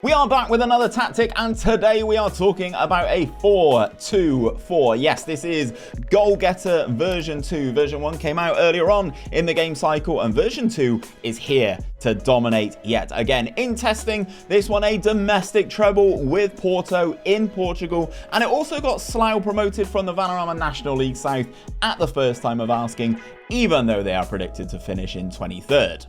We are back with another tactic, and today we are talking about a 4-2-4. Yes, this is Goal Getter version 2. Version 1 came out earlier on in the game cycle, and version 2 is here to dominate yet again. In testing, this won a domestic treble with Porto in Portugal, and it also got Slough promoted from the Vanarama National League South at the first time of asking, even though they are predicted to finish in 23rd.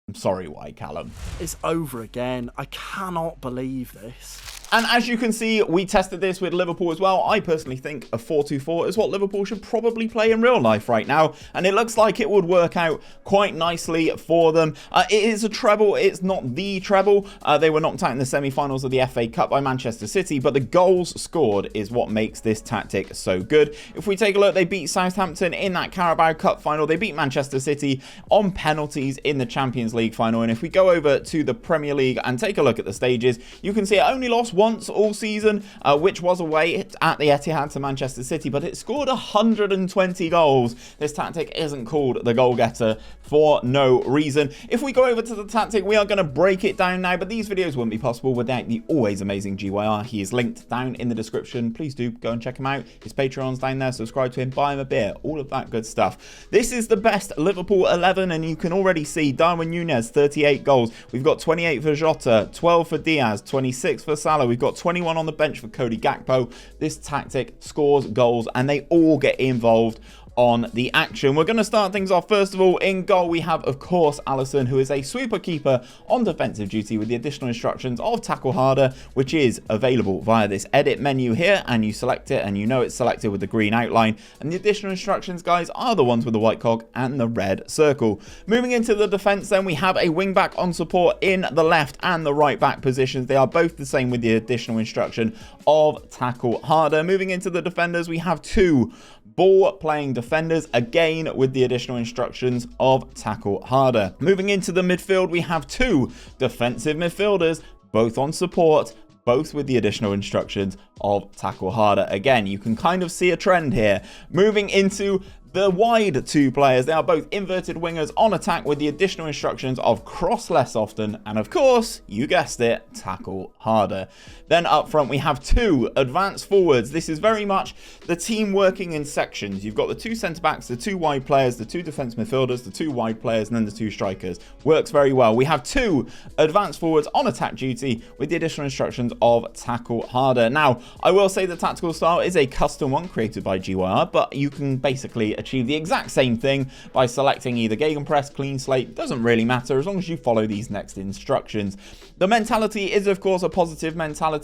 I'm sorry, why, Callum? It's over again. I cannot believe this. And as you can see, we tested this with Liverpool as well. I personally think a 4-2-4 is what Liverpool should probably play in real life right now. And it looks like it would work out quite nicely for them. It is a treble. It's not the treble. They were knocked out in the semi-finals of the FA Cup by Manchester City. But the goals scored is what makes this tactic so good. If we take a look, they beat Southampton in that Carabao Cup final. They beat Manchester City on penalties in the Champions League final. And if we go over to the Premier League and take a look at the stages, you can see it only lost once all season, which was away at the Etihad to Manchester City, but it scored 120 goals. This tactic isn't called the goal getter for no reason. If we go over to the tactic, we are going to break it down now, but these videos wouldn't be possible without the always amazing GYR. He is linked down in the description. Please do go and check him out. His Patreon's down there. Subscribe to him, buy him a beer, all of that good stuff. This is the best Liverpool 11, and you can already see Darwin Núñez, 38 goals. We've got 28 for Jota, 12 for Diaz, 26 for Salah. We've got 21 on the bench for Cody Gakpo. This tactic scores goals, and they all get involved on the action. We're going to start things off. First of all, in goal, we have, of course, Alisson, who is a sweeper keeper on defensive duty with the additional instructions of Tackle Harder, which is available via this edit menu here, and you select it, and you know it's selected with the green outline. And the additional instructions, guys, are the ones with the white cog and the red circle. Moving into the defense, then, we have a wing back on support in the left and the right back positions. They are both the same with the additional instruction of Tackle Harder. Moving into the defenders, we have two ball-playing defenders, again with the additional instructions of Tackle Harder. Moving into the midfield, we have two defensive midfielders, both on support, both with the additional instructions of Tackle Harder. Again, you can kind of see a trend here. Moving into the wide two players, they are both inverted wingers on attack with the additional instructions of cross less often, and of course, you guessed it, Tackle Harder. Then up front, we have two advanced forwards. This is very much the team working in sections. You've got the two centre-backs, the two wide players, the two defence midfielders, the two wide players, and then the two strikers. Works very well. We have two advanced forwards on attack duty with the additional instructions of Tackle Harder. Now, I will say the tactical style is a custom one created by GYR, but you can basically achieve the exact same thing by selecting either Gegenpress, Clean Slate. Doesn't really matter as long as you follow these next instructions. The mentality is, of course, a positive mentality,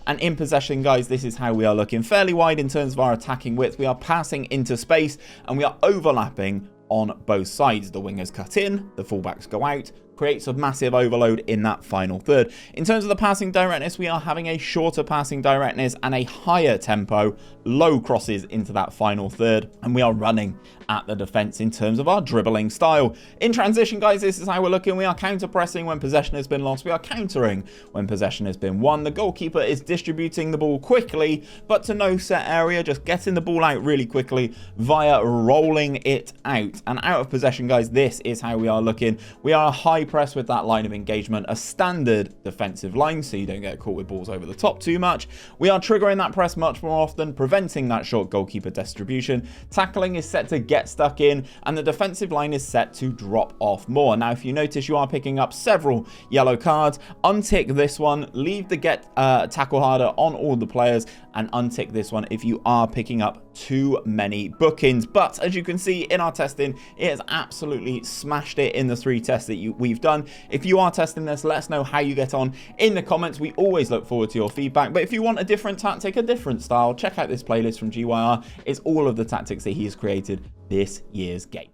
and in possession, guys, this is how we are looking. Fairly wide in terms of our attacking width. We are passing into space, and we are overlapping on both sides. The wingers cut in, the fullbacks go out, creates a massive overload in that final third. In terms of the passing directness, we are having a shorter passing directness and a higher tempo, low crosses into that final third, and we are running at the defense in terms of our dribbling style. In transition, guys, this is how we're looking. We are counter pressing when possession has been lost. We are countering when possession has been won. The goalkeeper is distributing the ball quickly, but to no set area, just getting the ball out really quickly via rolling it out. And out of possession, guys, this is how we are looking. We are a high press with that line of engagement, a standard defensive line, so you don't get caught with balls over the top too much. We are triggering that press much more often, preventing that short goalkeeper distribution. Tackling is set to get stuck in, and the defensive line is set to drop off more. Now, if you notice, you are picking up several yellow cards. Untick this one, leave the get Tackle Harder on all the players, and untick this one if you are picking up too many bookings. But as you can see in our testing, it has absolutely smashed it in the 3 tests that we've done. If you are testing this, let us know how you get on in the comments. We always look forward to your feedback. But if you want a different tactic, a different style, check out this playlist from GYR. It's all of the tactics that he has created this year's game.